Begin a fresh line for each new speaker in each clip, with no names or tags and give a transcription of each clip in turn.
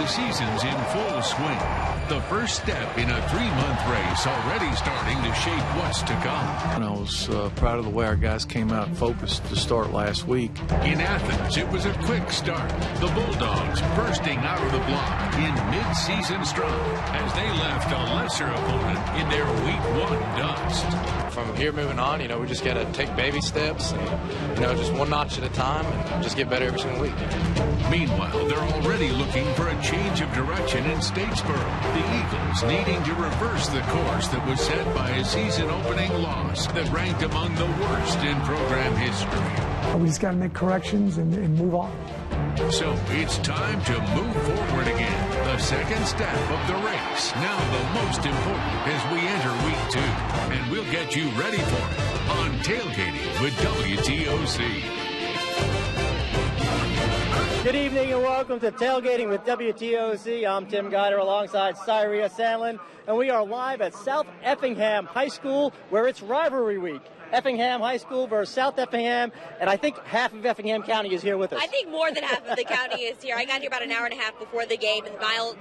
The season's in full swing. The first step in a 3-month race already starting to shape what's to come.
And I was proud of the way our guys came out and focused to start last week.
In Athens, it was a quick start. The Bulldogs bursting out of the block in mid-season strong as they left a lesser opponent in their Week 1 dust.
From here moving on, we just got to take baby steps and, just one notch at a time and just get better every single week.
Meanwhile, they're already looking for a change of direction in Statesboro. The Eagles needing to reverse the course that was set by a season-opening loss that ranked among the worst in program history.
We just got to make corrections and move on.
So it's time to move forward again. The second step of the race, now the most important as we enter Week 2. And we'll get you ready for it on Tailgating with WTOC.
Good evening and welcome to Tailgating with WTOC. I'm Tim Guider alongside Cyria Sandlin, and we are live at South Effingham High School where it's rivalry week. Effingham High School versus South Effingham, and I think half of Effingham County is here with us.
I think more than half of the county is here. I got here about an hour and a half before the game, and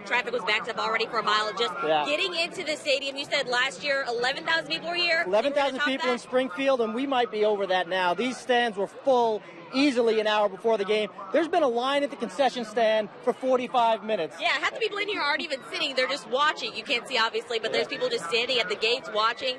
traffic was backed up already for a mile. Just getting into the stadium, you said last year 11,000 people were here?
11,000 people in Springfield, and we might be over that now. These stands were full easily an hour before the game. There's been a line at the concession stand for 45 minutes.
Yeah, half the people in here aren't even sitting. They're just watching. You can't see, obviously, but there's people just standing at the gates watching.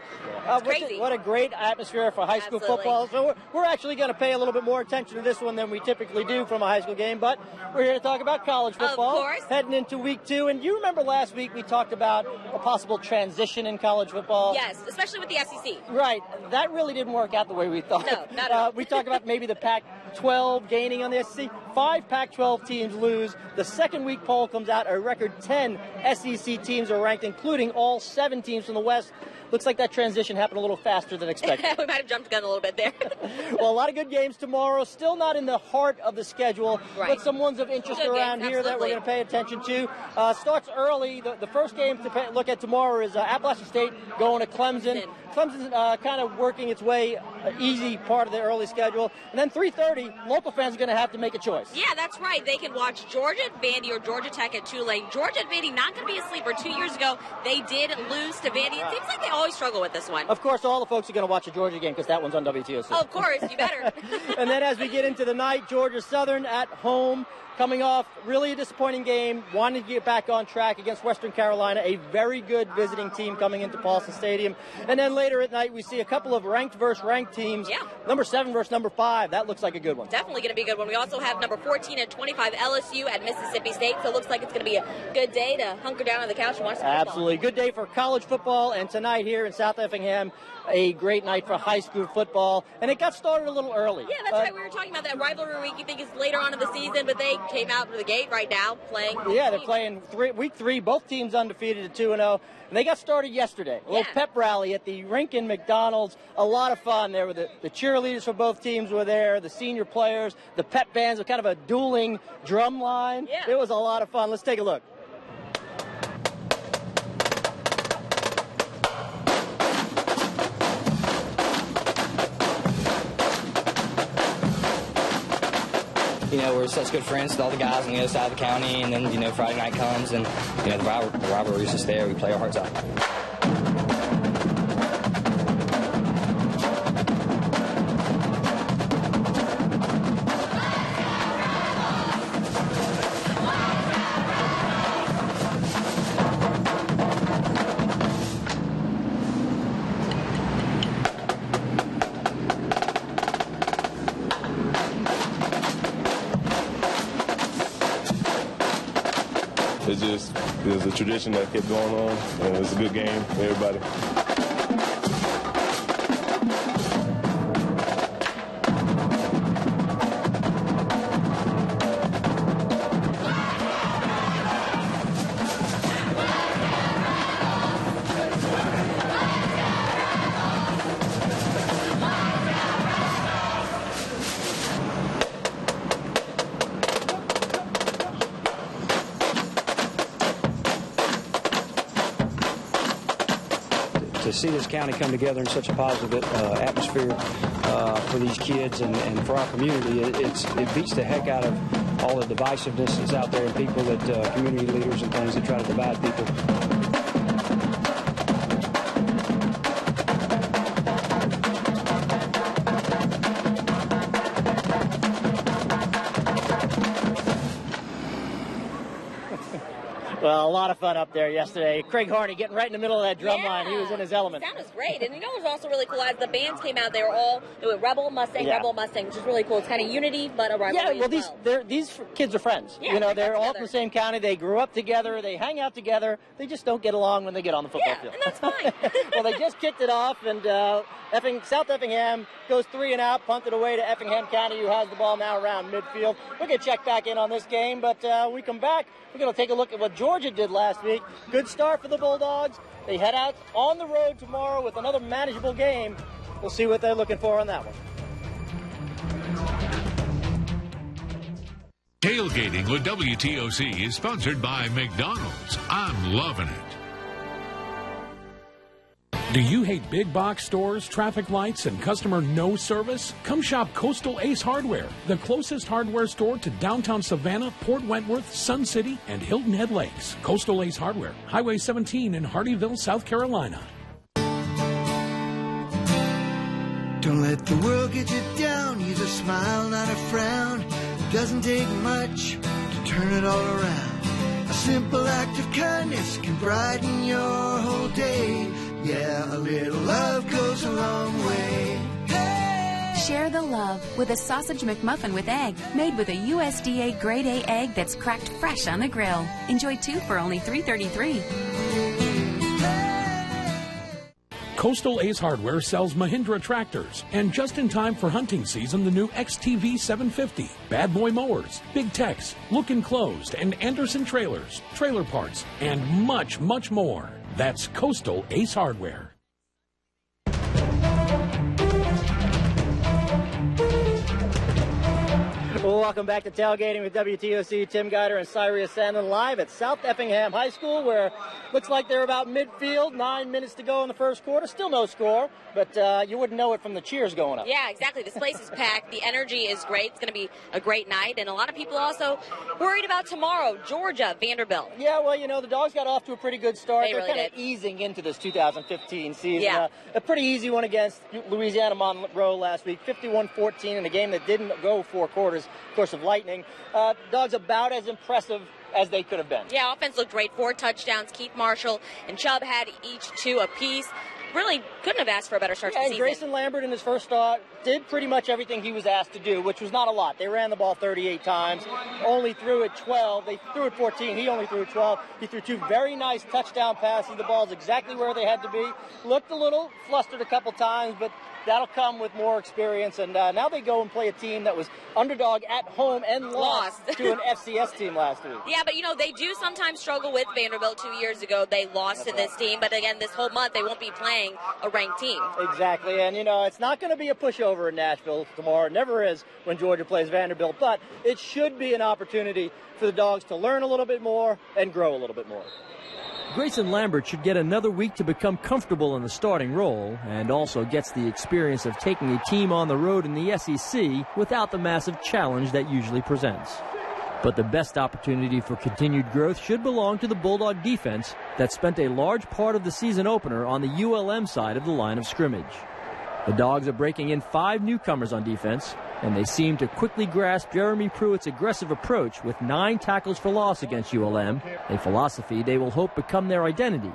It's crazy.
What a great atmosphere for high school football. So we're actually going to pay a little bit more attention to this one than we typically do from a high school game, but we're here to talk about college football.
Of course.
Heading into Week 2. And you remember last week we talked about a possible transition in college football?
Yes, especially with the SEC.
Right. That really didn't work out the way we thought.
No, not at all.
We talked about maybe the Pac-12 gaining on the SEC. 5 Pac-12 teams lose. The second week poll comes out. A record 10 SEC teams are ranked, including all 7 teams from the West. Looks like that transition happened a little faster than expected.
We might have jumped the gun a little bit there.
Well, a lot of good games tomorrow. Still not in the heart of the schedule, but some ones of interest around here that we're going to pay attention to. Starts early. The first game to look at tomorrow is Appalachian State going to Clemson. Clemson's kind of working its way, easy part of the early schedule. And then 3:30, local fans are going to have to make a choice.
Yeah, that's right. They can watch Georgia at Vandy or Georgia Tech at Tulane. Georgia at Vandy, not going to be a sleeper. 2 years ago, they did lose to Vandy. It seems like they always struggle with this one.
Of course, all the folks are going to watch a Georgia game because that one's on WTOC.
Of course, you better.
And then as we get into the night, Georgia Southern at home. Coming off really a disappointing game, wanting to get back on track against Western Carolina, a very good visiting team coming into Paulson Stadium. And then later at night, we see a couple of ranked versus ranked teams.
Yeah.
Number 7 versus number 5. That looks like a good one.
Definitely going to be a good one. We also have number 14 and 25 LSU at Mississippi State. So it looks like it's going to be a good day to hunker down on the couch and watch some football.
Absolutely. Good day for college football. And tonight here in South Effingham, a great night for high school football. And it got started a little early.
Yeah, that's right. We were talking about that rivalry week. You think it's later on in the season, but they came out to the gate right now playing.
Yeah, they're playing week 3. Both teams undefeated at 2-0. And they got started yesterday. A little pep rally at the rink in McDonald's. A lot of fun. There were the cheerleaders for both teams were there, the senior players, the pep bands with kind of a dueling drum line.
Yeah.
It was a lot of fun. Let's take a look.
We're such good friends with all the guys on the other side of the county, and then, Friday night comes, and, the rivalry is just there. We play our hearts out.
It was a tradition that kept going on, and it was a good game for everybody.
To see this county come together in such a positive atmosphere for these kids and for our community. It beats the heck out of all the divisiveness that's out there and people that community leaders and things that try to divide people.
Well, a lot of fun up there yesterday. Craig Harney getting right in the middle of that drum line. He was in his element.
That was great. And you know what was also really cool? As the bands came out, they were Rebel, Mustang, which is really cool. It's kind of unity, but a rivalry.
Yeah, well, these kids are friends.
Yeah,
you know, they're all from the same county. They grew up together. They hang out together. They just don't get along when they get on the football field.
And that's fine.
Well, they just kicked it off, and South Effingham goes 3 and out, punted away to Effingham County, who has the ball now around midfield. We're going to check back in on this game, but when we come back, we're going to take a look at what Georgia did last week. Good start for the Bulldogs. They head out on the road tomorrow with another manageable game. We'll see what they're looking for on that one.
Tailgating with WTOC is sponsored by McDonald's. I'm loving it.
Do you hate big box stores, traffic lights, and customer no service? Come shop Coastal Ace Hardware, the closest hardware store to downtown Savannah, Port Wentworth, Sun City, and Hilton Head Lakes. Coastal Ace Hardware, Highway 17 in Hardyville, South Carolina.
Don't let the world get you down. Use a smile, not a frown. It doesn't take much to turn it all around. A simple act of kindness can brighten your whole day. Yeah, a little love goes a long way. Hey!
Share the love with a sausage McMuffin with egg, made with a USDA Grade A egg that's cracked fresh on the grill. Enjoy 2 for only $3.33.
Coastal Ace Hardware sells Mahindra tractors, and just in time for hunting season, the new XTV 750, Bad Boy mowers, Big Tex, Look Enclosed, and Anderson trailers, trailer parts, and much, much more. That's Coastal Ace Hardware.
Well, welcome back to Tailgating with WTOC. Tim Guider and Cyrus Sandlin live at South Effingham High School, where looks like they're about midfield. 9 minutes to go in the first quarter. Still no score, but you wouldn't know it from the cheers going up.
Yeah, exactly. This place is packed. The energy is great. It's going to be a great night. And a lot of people also worried about tomorrow, Georgia, Vanderbilt.
Yeah, well, you know, the Dogs got off to a pretty good start.
They're
really kind of easing into this 2015 season.
Yeah.
A pretty easy one against Louisiana Monroe last week, 51-14 in a game that didn't go 4 quarters, of course, of lightning. Dogs about as impressive as they could have been.
Yeah, offense looked great. 4 touchdowns. Keith Marshall and Chubb had each 2 apiece. Really couldn't have asked for a better start to the season.
And Grayson Lambert in his first start did pretty much everything he was asked to do, which was not a lot. They ran the ball 38 times, only threw it 12. They threw it 14. He only threw it 12. He threw 2 very nice touchdown passes. The ball's exactly where they had to be. Looked a little flustered a couple times, but that'll come with more experience. And now they go and play a team that was underdog at home and lost to an FCS team last week.
Yeah, but, you know, they do sometimes struggle with Vanderbilt. 2 years ago, they lost to this team. But, again, this whole month, they won't be playing a ranked team.
Exactly. And, you know, it's not going to be a pushover in Nashville tomorrow. It never is when Georgia plays Vanderbilt. But it should be an opportunity for the Dogs to learn a little bit more and grow a little bit more.
Grayson Lambert should get another week to become comfortable in the starting role, and also gets the experience of taking a team on the road in the SEC without the massive challenge that usually presents. But the best opportunity for continued growth should belong to the Bulldog defense that spent a large part of the season opener on the ULM side of the line of scrimmage. The Dogs are breaking in 5 newcomers on defense, and they seem to quickly grasp Jeremy Pruitt's aggressive approach with 9 tackles for loss against ULM, a philosophy they will hope become their identity,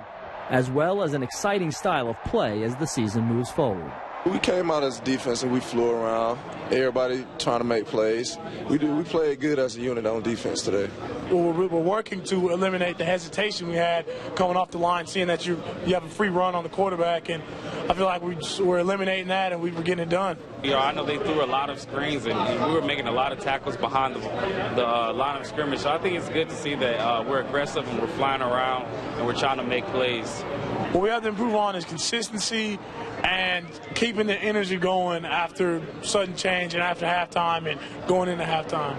as well as an exciting style of play as the season moves forward.
We came out as a defense and we flew around. Everybody trying to make plays. We played good as a unit on defense today.
We're working to eliminate the hesitation we had coming off the line, seeing that you have a free run on the quarterback, and I feel like we're eliminating that and we were getting it done.
You know, I know they threw a lot of screens and we were making a lot of tackles behind the line of scrimmage. So I think it's good to see that we're aggressive and we're flying around and we're trying to make plays.
What we have to improve on is consistency and keeping the energy going after sudden change and after halftime and going into halftime.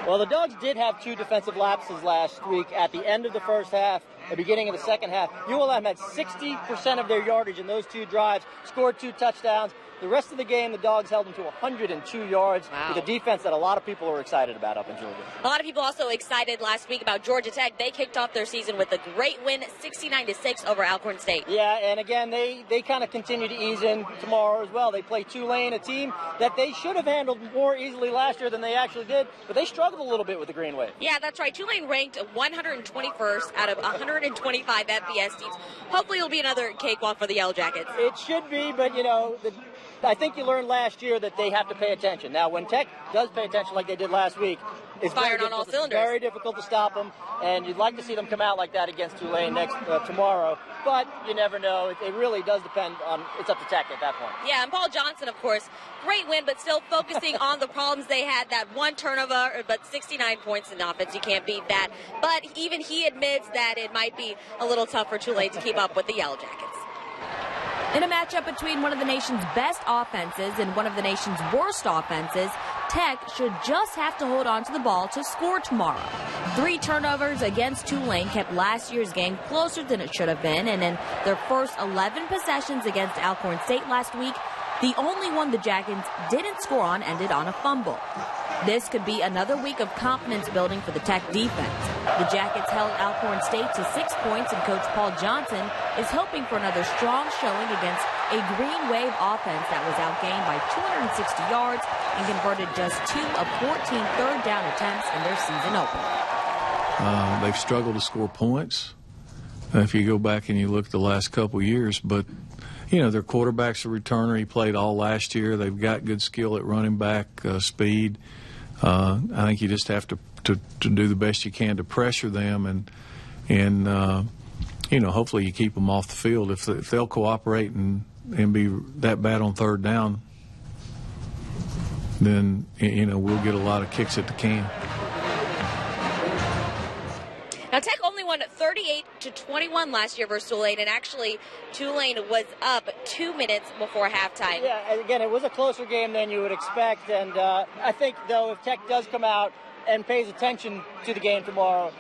Well, the Dogs did have 2 defensive lapses last week at the end of the first half the beginning of the second half. ULM had 60% of their yardage in those 2 drives, scored 2 touchdowns. The rest of the game, the Dogs held them to 102 yards with a defense that a lot of people are excited about up in Georgia.
A lot of people also excited last week about Georgia Tech. They kicked off their season with a great win, 69-6 over Alcorn State.
Yeah, and again, they kind of continue to ease in tomorrow as well. They play Tulane, a team that they should have handled more easily last year than they actually did, but they struggled a little bit with the Green Wave.
Yeah, that's right. Tulane ranked 121st out of 125 FBS teams. Hopefully it'll be another cakewalk for the Yellow Jackets.
It should be, but, I think you learned last year that they have to pay attention. Now, when Tech does pay attention like they did last week, it's
firing on all cylinders.
Very difficult to stop them, and you'd like to see them come out like that against Tulane tomorrow. But you never know. It really does depend on. It's up to Tech at that point.
Yeah, and Paul Johnson, of course, great win, but still focusing on the problems they had. That 1 turnover, but 69 points in offense. You can't beat that. But even he admits that it might be a little tough for Tulane to keep up with the Yellow Jackets.
In a matchup between one of the nation's best offenses and one of the nation's worst offenses, Tech should just have to hold on to the ball to score tomorrow. 3 turnovers against Tulane kept last year's game closer than it should have been, and in their first 11 possessions against Alcorn State last week, the only one the Jackets didn't score on ended on a fumble. This could be another week of confidence building for the Tech defense. The Jackets held Alcorn State to 6 points, and Coach Paul Johnson is hoping for another strong showing against a Green Wave offense that was outgained by 260 yards and converted just 2 of 14 third down attempts in their season opener.
They've struggled to score points if you go back and you look at the last couple years, but their quarterback's a returner. He played all last year. They've got good skill at running back, speed. I think you just have to do the best you can to pressure them, and hopefully you keep them off the field. If they'll cooperate and be that bad on third down, then we'll get a lot of kicks at the can.
Now, Tech only won 38-21 last year versus Tulane, and actually Tulane was up 2 minutes before halftime.
Yeah, again, it was a closer game than you would expect, and I think, though, if Tech does come out and pays attention to the game tomorrow.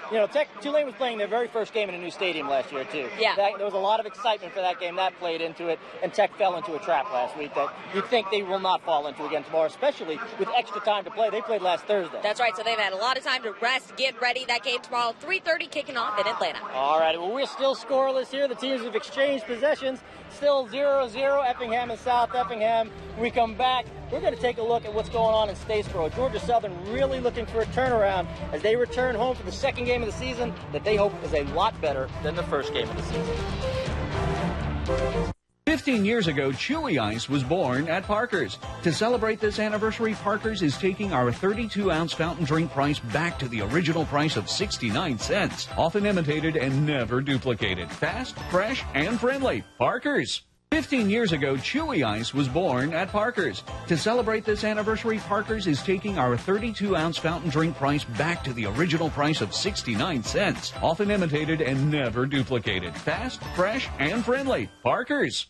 Tulane was playing their very first game in a new stadium last year, too.
Yeah.
There was a lot of excitement for that game. That played into it, and Tech fell into a trap last week that you think they will not fall into again tomorrow, especially with extra time to play. They played last Thursday.
That's right, so they've had a lot of time to rest, get ready. That game tomorrow, 3:30, kicking off in Atlanta.
All right, well, we're still scoreless here. The teams have exchanged possessions. Still 0-0, Effingham and South Effingham. When we come back, we're going to take a look at what's going on in Statesboro. Georgia Southern really looking for a turnaround as they return home for the second game of the season that they hope is a lot better than the first game of the season.
15 years ago, Chewy Ice was born at Parker's. To celebrate this anniversary, Parker's is taking our 32-ounce fountain drink price back to the original price of 69 cents. Often imitated and never duplicated. Fast, fresh, and friendly. Parker's. 15 years ago, Chewy Ice was born at Parker's. To celebrate this anniversary, Parker's is taking our 32-ounce fountain drink price back to the original price of 69 cents. Often imitated and never duplicated. Fast, fresh, and friendly. Parker's.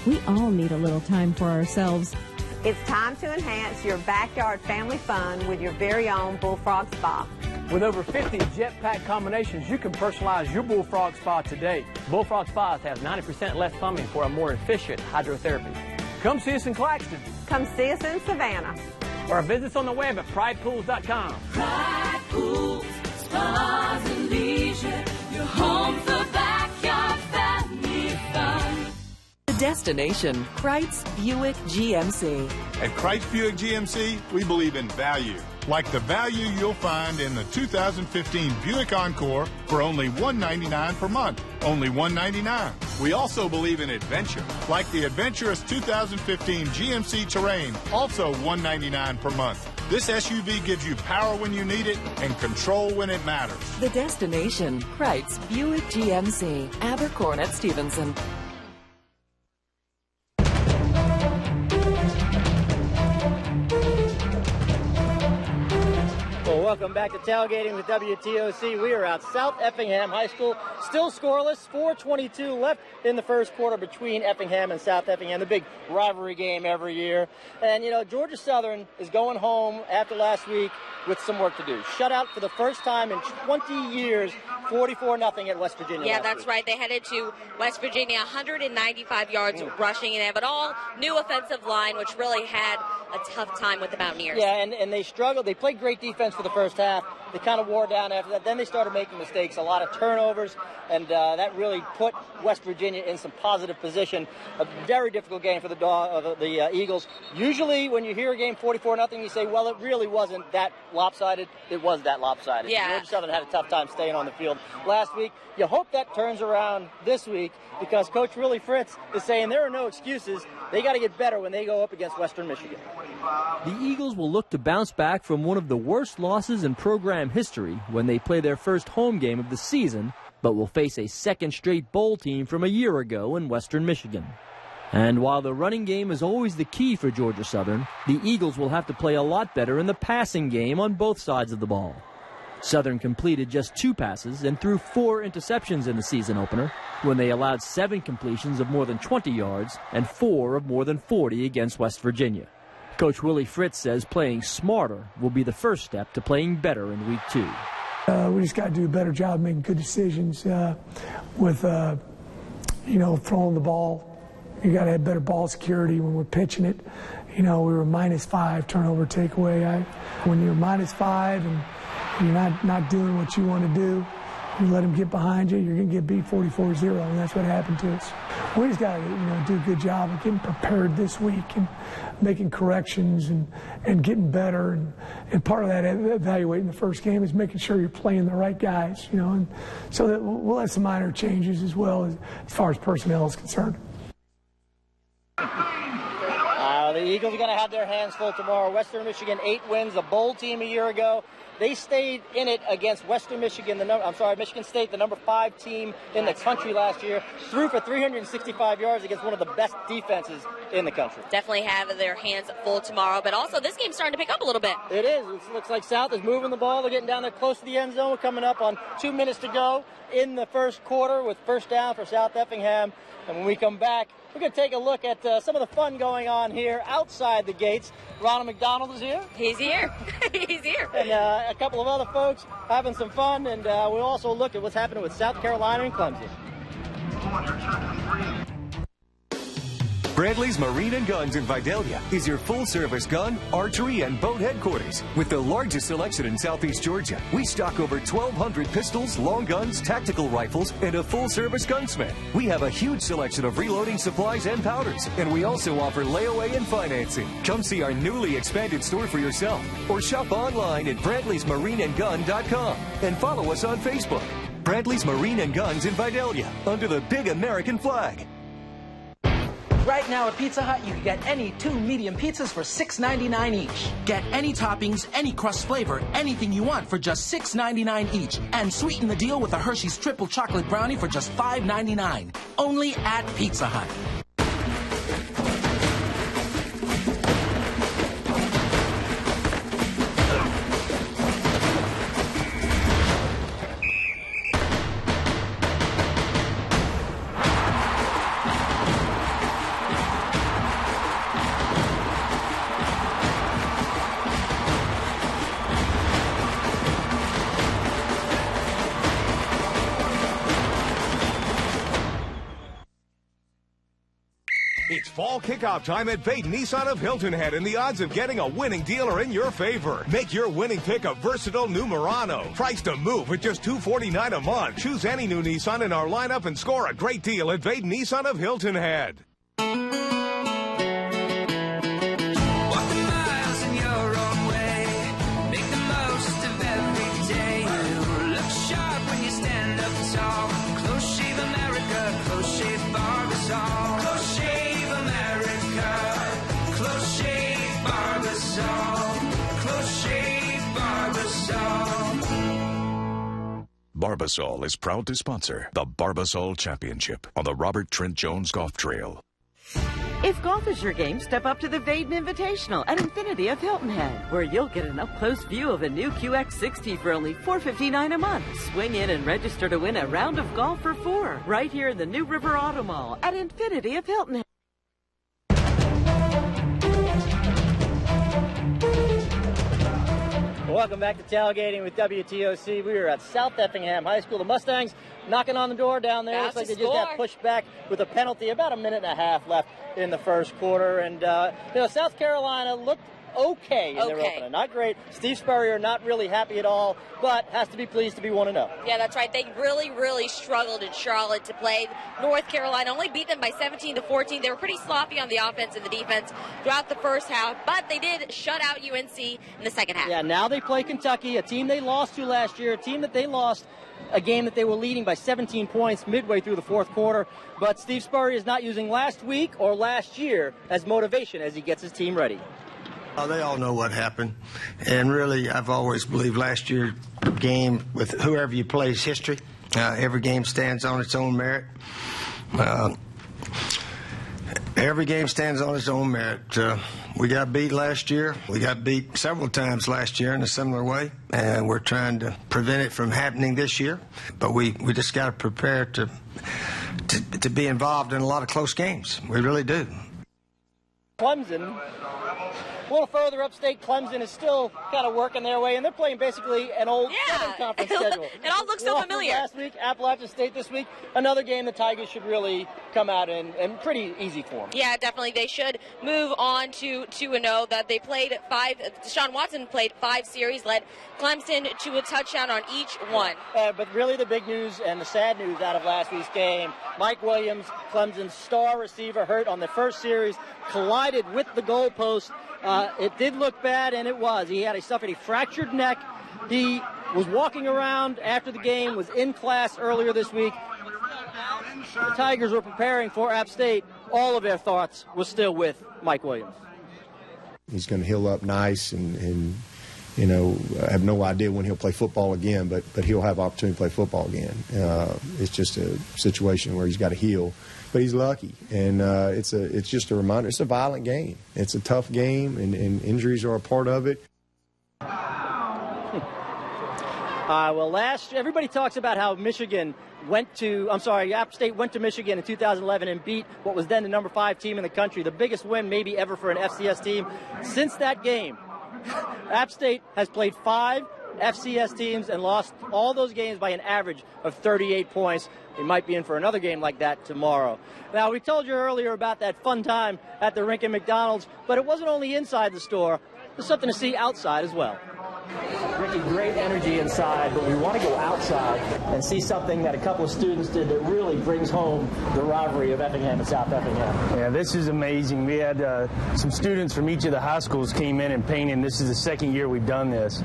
We all need a little time for ourselves.
It's time to enhance your backyard family fun with your very own Bullfrog Spa.
With over 50 jetpack combinations, you can personalize your Bullfrog Spa today. Bullfrog Spas have 90% less plumbing for a more efficient hydrotherapy. Come see us in Claxton.
Come see us in Savannah.
Or visit us on the web at pridepools.com.
Pride Pools, Spas and Leisure, your home for backyard family fun.
Destination, Kreitz Buick GMC.
At Kreitz Buick GMC, we believe in value, like the value you'll find in the 2015 Buick Encore for only $199 per month, only $199. We also believe in adventure, like the adventurous 2015 GMC Terrain, also $199 per month. This SUV gives you power when you need it and control when it matters.
The Destination, Kreitz Buick GMC, Abercorn at Stevenson.
Welcome back to Tailgating with WTOC. We are at South Effingham High School. Still scoreless, 4:22 left in the first quarter between Effingham and South Effingham, the big rivalry game every year. And, Georgia Southern is going home after last week with some work to do. Shutout for the first time in 20 years 44-0 at West Virginia.
Yeah, that's right. They headed to West Virginia, 195 yards rushing, and they have an all-new offensive line, which really had a tough time with the Mountaineers.
Yeah, and they struggled. They played great defense for the first half. They kind of wore down after that. Then they started making mistakes, a lot of turnovers, and that really put West Virginia in some positive position. A very difficult game for the Eagles. Usually when you hear a game 44-0, you say, well, it really wasn't that lopsided. It was that lopsided.
Yeah.
Georgia Southern had a tough time staying on the field last week. You hope that turns around this week because Coach Willie Fritz is saying there are no excuses. They got to get better when they go up against Western Michigan.
The Eagles will look to bounce back from one of the worst losses in program history when they play their first home game of the season, but will face a second straight bowl team from a year ago in Western Michigan. And while the running game is always the key for Georgia Southern, the Eagles will have to play a lot better in the passing game on both sides of the ball. Southern completed just 2 passes and threw 4 interceptions in the season opener when they allowed 7 completions of more than 20 yards and 4 of more than 40 against West Virginia. Coach Willie Fritz says playing smarter will be the first step to playing better in Week 2.
We just got to do a better job making good decisions with, throwing the ball. You got to have better ball security when we're pitching it. We were -5 turnover takeaway. When you're -5 and you're not doing what you want to do, you let them get behind you, you're going to get beat 44-0, and that's what happened to us. We just got to do a good job of getting prepared this week and making corrections and getting better. And part of that evaluating the first game is making sure you're playing the right guys, and so that we'll have some minor changes as well as far as personnel is concerned.
The Eagles are going to have their hands full tomorrow. Western Michigan, 8 wins, a bowl team a year ago. They stayed in it against Western Michigan, Michigan State, the number 5 team in the country last year. Threw for 365 yards against one of the best defenses in the country.
Definitely have their hands full tomorrow, but also this game's starting to pick up a little bit.
It is. It looks like South is moving the ball. They're getting down there close to the end zone. We're coming up on 2 minutes to go in the first quarter with first down for South Effingham. And when we come back, we're going to take a look at some of the fun going on here outside the gates. Ronald McDonald is here.
He's here. He's here.
And a couple of other folks having some fun. And we'll also look at what's happening with South Carolina and Clemson.
Bradley's Marine and Guns in Vidalia is your full-service gun, archery, and boat headquarters. With the largest selection in Southeast Georgia, we stock over 1,200 pistols, long guns, tactical rifles, and a full-service gunsmith. We have a huge selection of reloading supplies and powders, and we also offer layaway and financing. Come see our newly expanded store for yourself, or shop online at Bradley'sMarineandGun.com and follow us on Facebook. Bradley's Marine and Guns in Vidalia, under the big American flag.
Right now at Pizza Hut, you can get any 2 medium pizzas for $6.99 each. Get any toppings, any crust flavor, anything you want for just $6.99 each. And sweeten the deal with a Hershey's Triple Chocolate Brownie for just $5.99. Only at Pizza Hut.
It's fall kickoff time at Vade Nissan of Hilton Head, and the odds of getting a winning deal are in your favor. Make your winning pick a versatile new Murano, priced to move at just $249 a month. Choose any new Nissan in our lineup and score a great deal at Vade Nissan of Hilton Head.
Barbasol is proud to sponsor the Barbasol Championship on the Robert Trent Jones Golf Trail.
If golf is your game, step up to the Vaden Invitational at Infinity of Hilton Head, where you'll get an up-close view of a new QX60 for only $459 a month. Swing in and register to win a round of golf for 4, right here in the New River Auto Mall at Infinity of Hilton Head.
Welcome back to Tailgating with WTOC. We are at South Effingham High School. The Mustangs knocking on the door down there. Looks like they just got pushed back with a penalty. About a minute and a half left in the first quarter. And, South Carolina looked okay in their opener. Not great. Steve Spurrier not really happy at all, but has to be pleased to be 1-0.
Yeah, that's right. They really struggled in Charlotte to play North Carolina. Only beat them by 17-14. They were pretty sloppy on the offense and the defense throughout the first half, but they did shut out UNC in the second half.
Yeah, now they play Kentucky, a team they lost to last year, a team that they lost a game that they were leading by 17 points midway through the fourth quarter. But Steve Spurrier is not using last week or last year as motivation as he gets his team ready.
They all know what happened, and really I've always believed last year's game with whoever you play is history. Every game stands on its own merit. Every game stands on its own merit. We got beat last year. We got beat several times last year in a similar way, and we're trying to prevent it from happening this year. But we just got to prepare to be involved in a lot of close games. We really do.
Clemson, a little further upstate, Clemson is still kind of working their way, and they're playing basically an old Southern Conference schedule.
It all looks so familiar.
Last week, Appalachian State this week, another game the Tigers should really come out in pretty easy form.
Yeah, definitely. They should move on to 2-0. That they played 5. Deshaun Watson played 5 series, led Clemson to a touchdown on each one.
But really the big news and the sad news out of last week's game, Mike Williams, Clemson's star receiver, hurt on the first series, collided with the goalpost. It did look bad, and it was. He suffered a fractured neck. He was walking around after the game, was in class earlier this week. The Tigers were preparing for App State. All of their thoughts were still with Mike Williams.
He's going to heal up nice, and I have no idea when he'll play football again, but he'll have opportunity to play football again. It's just a situation where he's got to heal. But he's lucky, and it's just a reminder. It's a violent game. It's a tough game, and injuries are a part of it.
Everybody talks about how App State went to Michigan in 2011 and beat what was then the number 5 team in the country, the biggest win maybe ever for an FCS team. Since that game, App State has played 5 FCS teams and lost all those games by an average of 38 points. We might be in for another game like that tomorrow. Now, we told you earlier about that fun time at the rink at McDonald's, but it wasn't only inside the store. There's something to see outside as well. Ricky, great energy inside, but we want to go outside and see something that a couple of students did that really brings home the rivalry of Effingham and South Effingham.
Yeah, this is amazing. We had some students from each of the high schools came in and painted. This is the second year we've done this.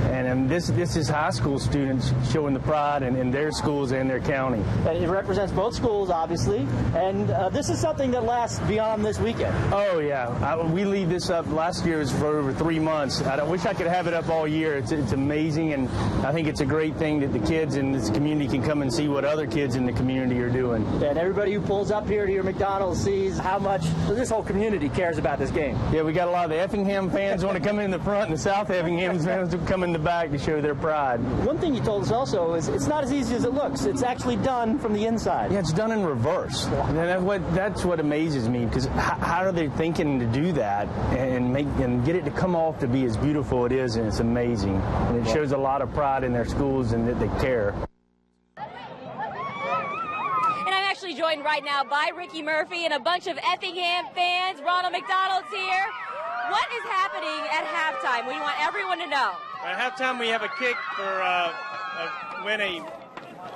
And this is high school students showing the pride in their schools and their county.
And it represents both schools, obviously. And this is something that lasts beyond this weekend.
Oh, yeah. We leave this up. Last year was for over 3 months. I wish I could have it up all year. It's amazing, and I think it's a great thing that the kids in this community can come and see what other kids in the community are doing.
And everybody who pulls up here to your McDonald's sees how much this whole community cares about this game.
Yeah, we got a lot of the Effingham fans want to come in the front, and the South Effingham fans come in the back to show their pride.
One thing you told us also is it's not as easy as it looks. It's actually done from the inside.
Yeah, it's done in reverse. And that's what amazes me, because how are they thinking to do that and get it to come off to be as beautiful it is, and it's amazing. And it shows a lot of pride in their schools and that they care.
And I'm actually joined right now by Ricky Murphy and a bunch of Effingham fans. Ronald McDonald's here. What is happening at halftime? We want everyone to know.
At halftime, we have a kick for win a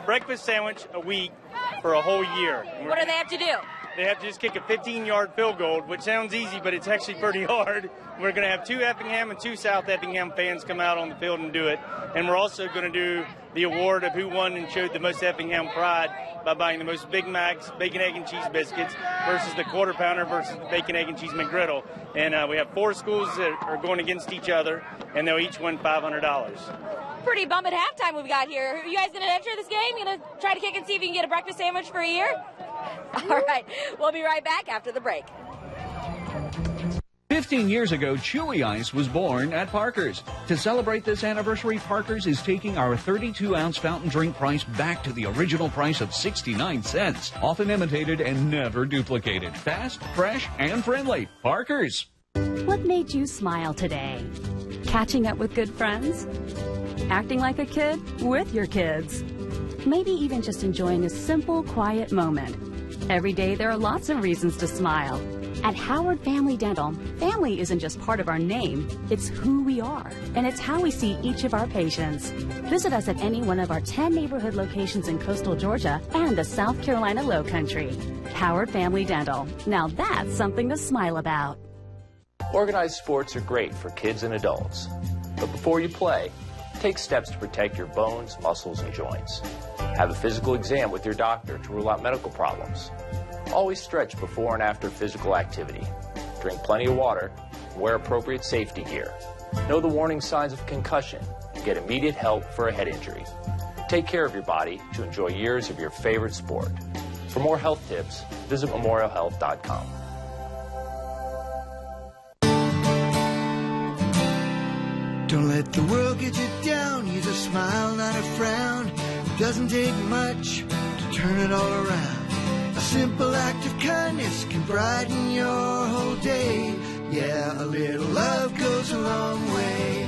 breakfast sandwich a week for a whole year.
What do they have to do?
They have to just kick a 15-yard field goal, which sounds easy, but it's actually pretty hard. We're going to have 2 Effingham and 2 South Effingham fans come out on the field and do it. And we're also going to do the award of who won and showed the most Effingham pride by buying the most Big Macs, bacon, egg, and cheese biscuits versus the Quarter Pounder versus the bacon, egg, and cheese McGriddle. And we have 4 schools that are going against each other, and they'll each win $500.
Pretty bum at halftime we've got here. Are you guys going to enter this game? Going to try to kick and see if you can get a breakfast sandwich for a year? All right. We'll be right back after the break.
15 years ago, Chewy Ice was born at Parker's. To celebrate this anniversary, Parker's is taking our 32-ounce fountain drink price back to the original price of 69 cents. Often imitated and never duplicated. Fast, fresh, and friendly. Parker's.
What made you smile today?
Catching up with good friends? Acting like a kid with your kids? Maybe even just enjoying a simple, quiet moment. Every day there are lots of reasons to smile. At Howard Family Dental, family isn't just part of our name, it's who we are, and it's how we see each of our patients. Visit us at any one of our 10 neighborhood locations in coastal Georgia and the South Carolina Lowcountry. Howard Family Dental. Now that's something to smile about.
Organized sports are great for kids and adults. But before you play, take steps to protect your bones, muscles, and joints. Have a physical exam with your doctor to rule out medical problems. Always stretch before and after physical activity. Drink plenty of water. Wear appropriate safety gear. Know the warning signs of concussion. Get immediate help for a head injury. Take care of your body to enjoy years of your favorite sport. For more health tips, visit memorialhealth.com.
Don't let the world get you down. Use a smile, not a frown. It doesn't take much to turn it all around. A simple act of kindness can brighten your whole day. Yeah, a little love goes a long way.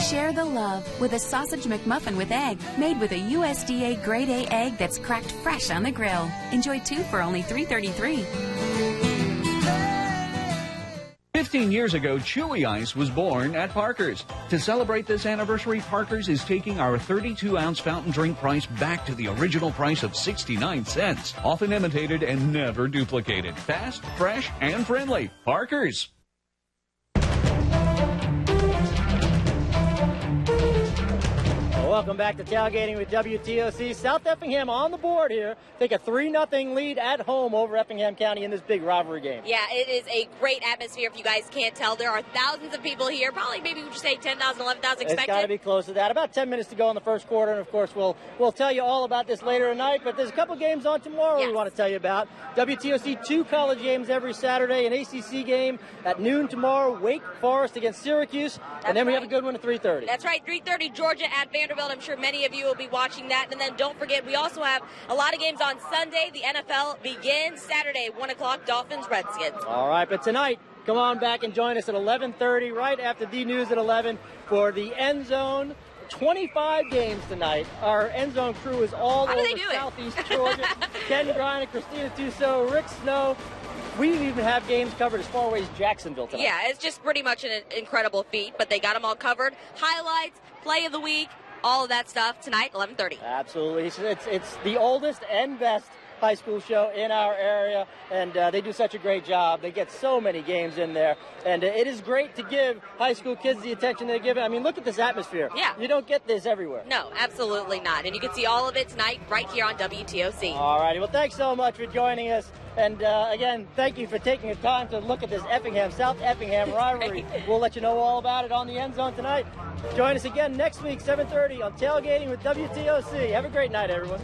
Share the love with a sausage McMuffin with egg, made with a USDA Grade A egg that's cracked fresh on the grill. Enjoy 2 for only $3.33.
15 years ago, Chewy Ice was born at Parker's. To celebrate this anniversary, Parker's is taking our 32-ounce fountain drink price back to the original price of 69 cents. Often imitated and never duplicated. Fast, fresh, and friendly. Parker's.
Welcome back to Tailgating with WTOC. South Effingham on the board here. Take a 3-0 lead at home over Effingham County in this big rivalry game.
Yeah, it is a great atmosphere if you guys can't tell. There are thousands of people here. Probably maybe would you say 10,000, 11,000 expected?
It's got to be close to that. About 10 minutes to go in the first quarter, and of course we'll tell you all about this later tonight, but there's a couple games on tomorrow we want to tell you about. WTOC 2 college games every Saturday, an ACC game at noon tomorrow, Wake Forest against Syracuse, and then we have a good one at 3:30.
That's right, 3:30, Georgia at Vanderbilt. I'm sure many of you will be watching that. And then don't forget, we also have a lot of games on Sunday. The NFL begins Saturday, 1 o'clock, Dolphins, Redskins.
All right, but tonight, come on back and join us at 11:30, right after the news at 11 for the End Zone. 25 games tonight. Our End Zone crew is all over Southeast Georgia. Ken Grine, Christina Tusso, Rick Snow. We even have games covered as far away as Jacksonville tonight.
Yeah, it's just pretty much an incredible feat, but they got them all covered. Highlights, play of the week, all of that stuff tonight, 11:30.
Absolutely. It's the oldest and best high school show in our area, and they do such a great job. They get so many games in there, and it is great to give high school kids the attention they give it. I mean, look at this atmosphere.
Yeah.
You don't get this everywhere.
No, absolutely not. And you can see all of it tonight right here on WTOC.
All righty. Well, thanks so much for joining us. And again, thank you for taking the time to look at this South Effingham rivalry. We'll let you know all about it on the End Zone tonight. Join us again next week, 7:30 on Tailgating with WTOC. Have a great night, everyone.